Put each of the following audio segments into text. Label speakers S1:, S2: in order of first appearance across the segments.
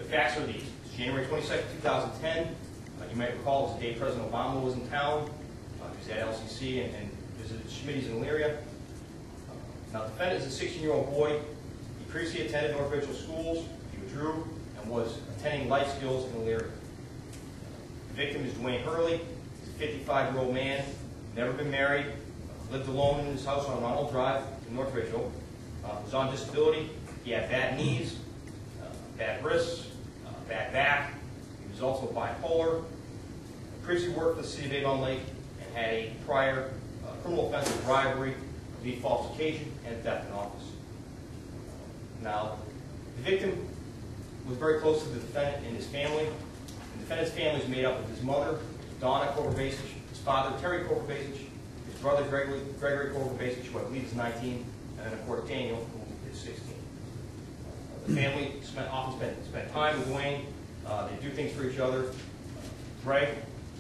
S1: facts are these. It's January 22nd, 2010. You might recall it was the day President Obama was in town. He was at LCC and visited Schmitty's in Elyria. Now, the defendant is a 16-year-old boy. He previously attended North Ridgeville schools. He withdrew and was attending life skills in Elyria. The victim is Dwayne Hurley. He's a 55-year-old man, never been married, lived alone in his house on Ronald Drive in North Ridgeville. Was on disability. He had bad knees, bad wrists, bad back. He was also bipolar. Previously worked for the city of Avon Lake and had a prior criminal offense of bribery, complete falsification, and theft in office. Now, the victim was very close to the defendant and his family. The defendant's family is made up of his mother, Donna Kovarbasich, his father, Terry Kovarbasich, his brother, Gregory Kovarbasich, who I believe is 19, and then, of course, Daniel, who is 16. The family often spent time with Dwayne. They do things for each other. Greg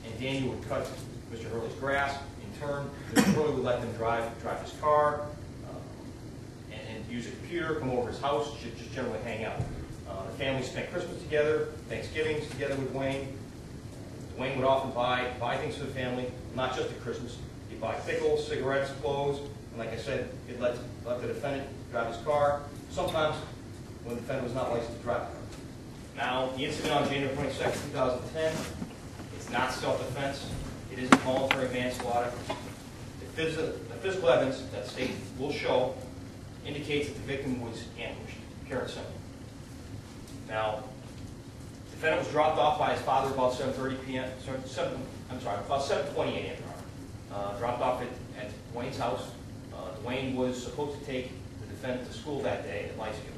S1: and Daniel would cut Mr. Hurley's grass. In turn, Mr. Hurley would let them drive his car and use a computer, come over his house, just generally hang out. The family spent Christmas together, Thanksgivings together with Dwayne. Dwayne would often buy things for the family, not just at Christmas. He'd buy pickles, cigarettes, clothes, and like I said, he'd let the defendant drive his car, sometimes when the defendant was not licensed to drive the car. Now, the incident on January 22nd, 2010, it's not self-defense. It is involuntary manslaughter. The physical evidence that the state will show indicates that the victim was ambushed, pure and simple. Now, the defendant was dropped off by his father about 7:30 p.m. About 7:28 a.m. Dropped off at Dwayne's house. Dwayne was supposed to take the defendant to school that day at life skills.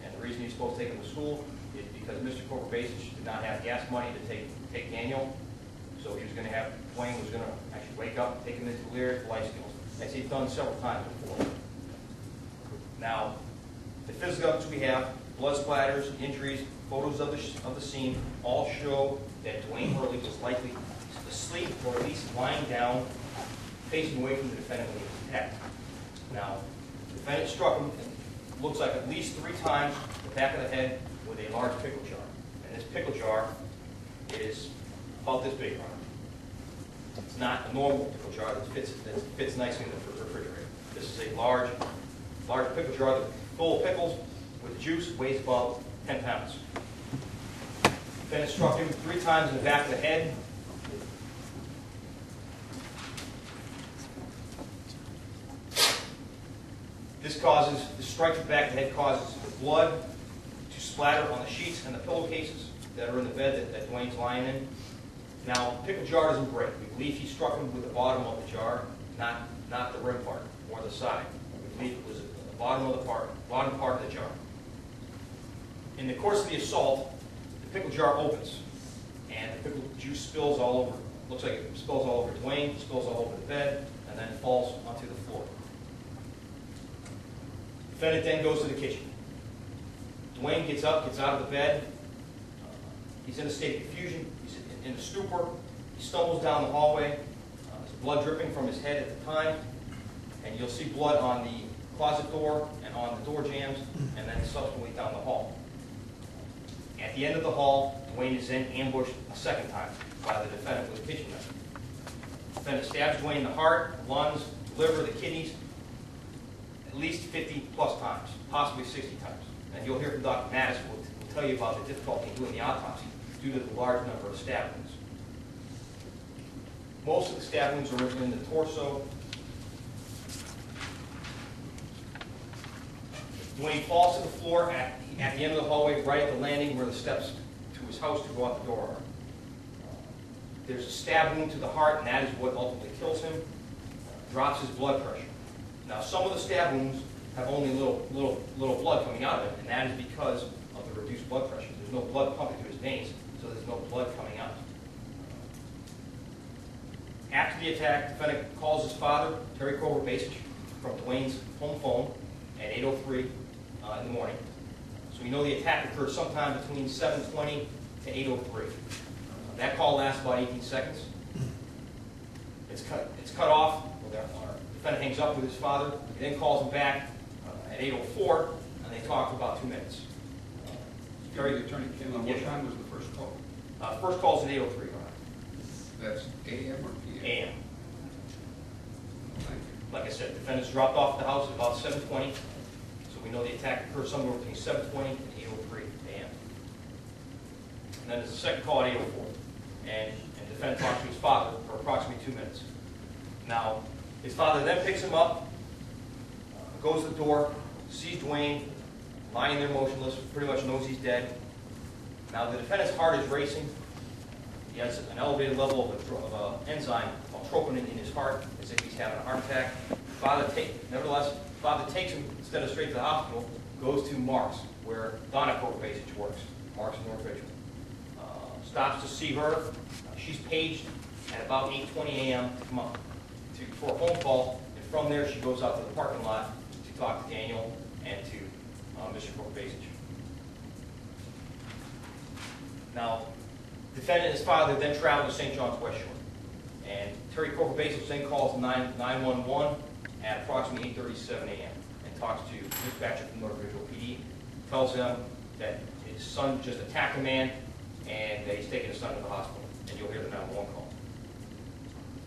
S1: And the reason he was supposed to take him to school is because Mr. Kovarbasich did not have gas money to take Daniel. So he was going to have, Dwayne was going to actually wake up and take him into Elyria to life skills, as he'd done several times before. Now, the physical evidence we have, blood splatters, injuries, photos of the scene, all show that Dwayne Hurley was likely asleep or at least lying down, facing away from the defendant when he was attacked. Now, the defendant struck him, it looks like at least 3 times the back of the head with a large pickle jar. And this pickle jar is about this big around. It's not a normal pickle jar that fits nicely in the refrigerator. This is a large pickle jar that's full of pickles with juice, weighs about 10 pounds. The defendant struck him 3 times in the back of the head. This strike to the back of the head causes the blood to splatter on the sheets and the pillowcases that are in the bed that Dwayne's lying in. Now, the pickle jar doesn't break. We believe he struck him with the bottom of the jar, not the rim part or the side. We believe it was the bottom part of the jar. In the course of the assault, the pickle jar opens, and the pickle juice spills all over. Looks like it spills all over Dwayne, spills all over the bed, and then falls onto the floor. The defendant then goes to the kitchen. Dwayne gets up, gets out of the bed. He's in a state of confusion. He's in a stupor. He stumbles down the hallway. There's blood dripping from his head at the time. And you'll see blood on the closet door and on the door jambs, and then subsequently down the hall. At the end of the hall, Dwayne is then ambushed a second time by the defendant with a kitchen knife. The defendant stabs Dwayne in the heart, lungs, liver, the kidneys, at least 50 plus times, possibly 60 times. And you'll hear from Dr. Mattis, who will tell you about the difficulty in doing the autopsy due to the large number of stab wounds. Most of the stab wounds are in the torso. Dwayne falls to the floor at the end of the hallway, right at the landing where the steps to his house to go out the door are. There's a stab wound to the heart, and that is what ultimately kills him. Drops his blood pressure. Now, some of the stab wounds have only little blood coming out of it, and that is because of the reduced blood pressure. There's no blood pumping through his veins, so there's no blood coming out. After the attack, the defendant calls his father, Terry Kovarbasich, from Dwayne's home phone at 8:03 in the morning. So we know the attack occurred sometime between 7:20 to 8:03. That call lasts about 18 seconds. It's cut off. The defendant hangs up with his father. He then calls him back at 8:04, and they talk for about 2 minutes. The
S2: Gary, the attorney came on. What
S1: Yes.
S2: time was the first call?
S1: First call's at 8:03, Your Honor.
S2: That's AM or PM?
S1: AM.
S2: Thank you.
S1: Like I said, defendants dropped off the house at about 7:20, so we know the attack occurred somewhere between 7:20 and 8:03 AM. And then there's a second call at 8:04, and defendant talks to his father for approximately 2 minutes. Now, his father then picks him up, goes to the door, sees Dwayne lying there motionless, pretty much knows he's dead. Now, the defendant's heart is racing. He has an elevated level of enzyme called troponin in his heart, as if he's having a heart attack. Nevertheless, father takes him, instead of straight to the hospital, goes to Mark's, where Daniel Kovarbasich works, Mark's in North Richmond. Stops to see her. She's paged at about 8:20 a.m. to come up for a phone call, and from there she goes out to the parking lot to talk to Daniel and to Mr. Kovarbasich. Now, defendant and his father then travel to St. John's West Shore, and Terry Kovarbasich then calls 911 at approximately 8:37 a.m. and talks to dispatcher from North Richmond PD, tells them that his son just attacked a man and that he's taking his son to the hospital, and you'll hear the 911 call.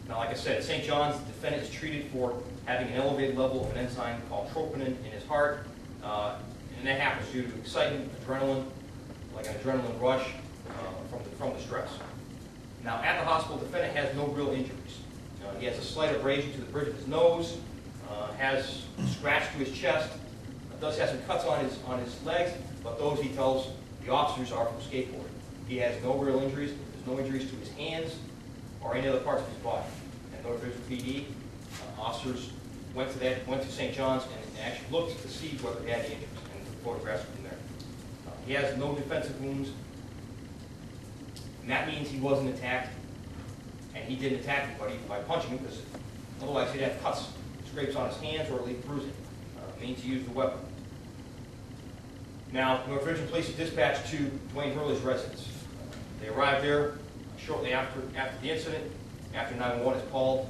S1: Now, like I said, at St. John's, the defendant is treated for having an elevated level of an enzyme called troponin in his heart, and that happens due to excitement, adrenaline, like an adrenaline rush from the stress. Now, at the hospital, the defendant has no real injuries. He has a slight abrasion to the bridge of his nose, has a scratch to his chest, does have some cuts on his legs, but those, he tells the officers, are from skateboarding. He has no real injuries. There's no injuries to his hands or any other parts of his body. And North Richmond PD officers went to St. John's and actually looked to see whether he had any injuries, and took photographs from there. He has no defensive wounds, and that means he wasn't attacked, and he didn't attack anybody by punching him, because otherwise he'd have cuts, scrapes on his hands, or at least bruising. It means he used the weapon. Now, North Richmond Police are dispatched to Dwayne Hurley's residence. They arrive there shortly after the incident, after 911 is called.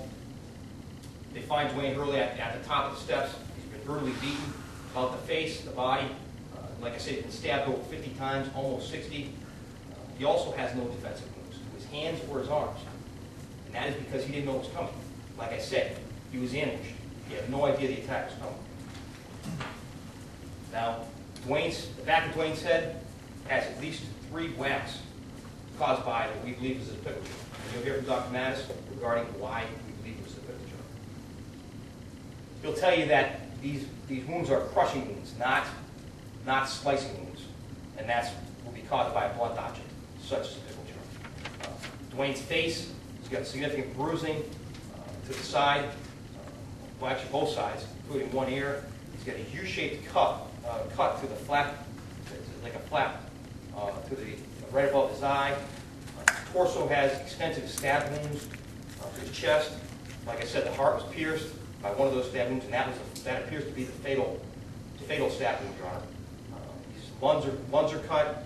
S1: They find Dwayne Hurley at the top of the steps. He's been brutally beaten about the face, the body. Like I said, he's been stabbed over 50 times, almost 60. He also has no defensive wounds to his hands or his arms. And that is because he didn't know it was coming. Like I said, he was ambushed. He had no idea the attack was coming. Now, the back of Dwayne's head has at least 3 whacks caused by what we believe is a pickle jar. And you'll hear from Dr. Mattis regarding why we believe it was a pickle jar. He'll tell you that these wounds are crushing wounds, not slicing wounds, and that's will be caused by a blunt object, such as a pickle jar. Dwayne's face has got significant bruising to the side, well, actually both sides, including one ear. He's got a U-shaped cut to the flap, like a flap to the right above his eye. His torso has extensive stab wounds to his chest. Like I said, the heart was pierced by one of those stab wounds, and that appears to be the fatal stab wound, Your Honor. His lungs are cut,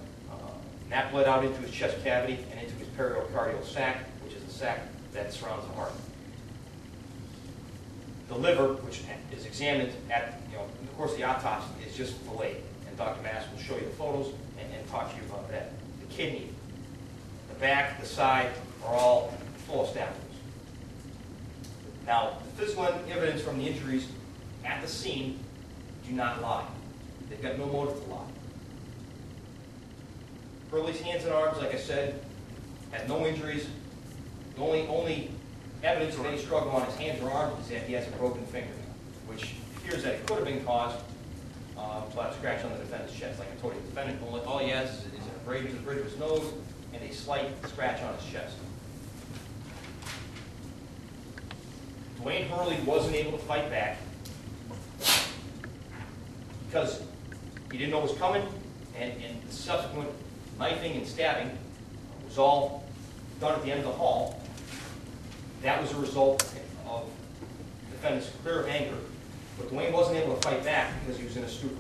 S1: and that bled out into his chest cavity and into his pericardial sac, which is the sac that surrounds the heart. The liver, which is examined in the course of the autopsy, is just filleted, and Dr. Mass will show you the photos and talk to you about that. The kidney, the back, the side are all full of stab wounds. Now, the physical evidence from the injuries at the scene do not lie. They've got no motive to lie. Hurley's hands and arms, like I said, had no injuries. The only evidence of any struggle on his hands or arms is that he has a broken fingernail, which appears that it could have been caused by a scratch on the defendant's chest. Like I told you, the defendant, all he has is an abrasion to the bridge of his nose and a slight scratch on his chest. Dwayne Hurley wasn't able to fight back because he didn't know it was coming, and the subsequent knifing and stabbing was all done at the end of the hall. That was a result of the defendant's clear anger. But Dwayne wasn't able to fight back because he was in a stupor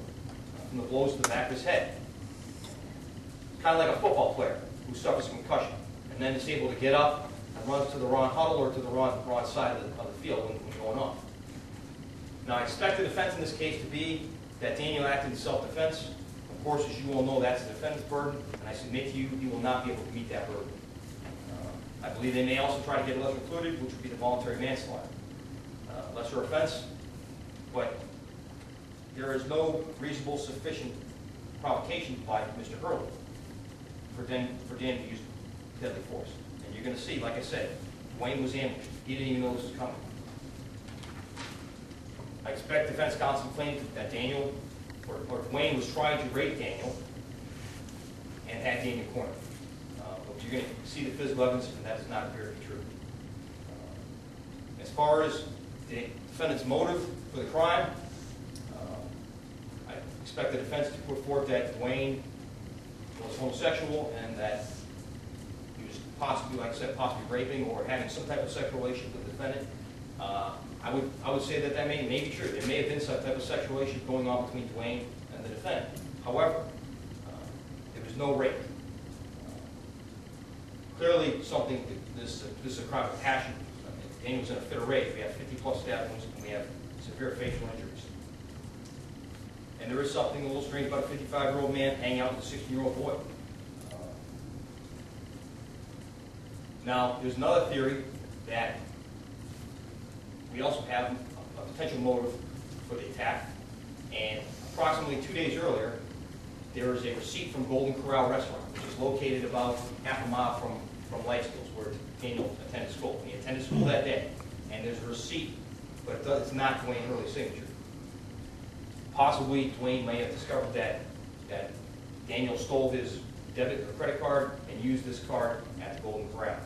S1: from the blows to the back of his head. Kind of like a football player who suffers concussion and then is able to get up and runs to the wrong huddle or to the wrong side of the field when going off. Now, I expect the defense in this case to be that Daniel acted in self-defense, Of course, as you all know, that's the defendant's burden, and I submit to you, he will not be able to meet that burden. I believe they may also try to get a lesser included, which would be the voluntary manslaughter. Lesser offense, but there is no reasonable, sufficient provocation by Mr. Hurley for Dan to use deadly force. And you're going to see, like I said, Dwayne was ambushed. He didn't even know this was coming. I expect defense counsel claimed that Daniel, or Dwayne was trying to rape Daniel and had Daniel cornered. But you're going to see the physical evidence, and that does not appear to be true. As far as the defendant's motive for the crime, I expect the defense to put forth that Dwayne was homosexual and that he was possibly, like I said, possibly raping or having some type of sexual relationship with the defendant. I would say that may be true. There may have been some type of sexual relationship going on between Dwayne and the defendant. However, there was no rape. Clearly, this is a crime of passion. Daniel was in a fit of rage. We have 50+ stab wounds, and we have severe facial injuries. And there is something a little strange about a 55-year-old man hanging out with a 16-year-old boy. Now, there's another theory that we also have a potential motive for the attack. And approximately 2 days earlier, there is a receipt from Golden Corral Restaurant, which is located about half a mile from Life Skills, where Daniel attended school. And he attended school that day. And there's a receipt, but it's not Dwayne Hurley's signature. Possibly Dwayne may have discovered that Daniel stole his debit or credit card and used this card at Golden Corral.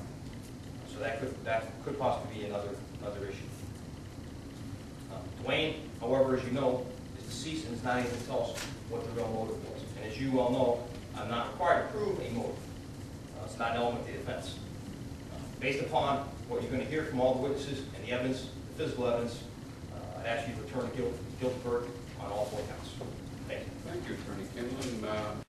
S1: So that could possibly be another issue. Dwayne, however, as you know, is deceased and is not able to tell us what the real motive was. And as you all know, I'm not required to prove a motive. It's not an element of the offense. Based upon what you're going to hear from all the witnesses and the evidence, the physical evidence, I'd ask you to return a guilty verdict on all 4 counts. Thank you.
S2: Thank you, Attorney Kinlan.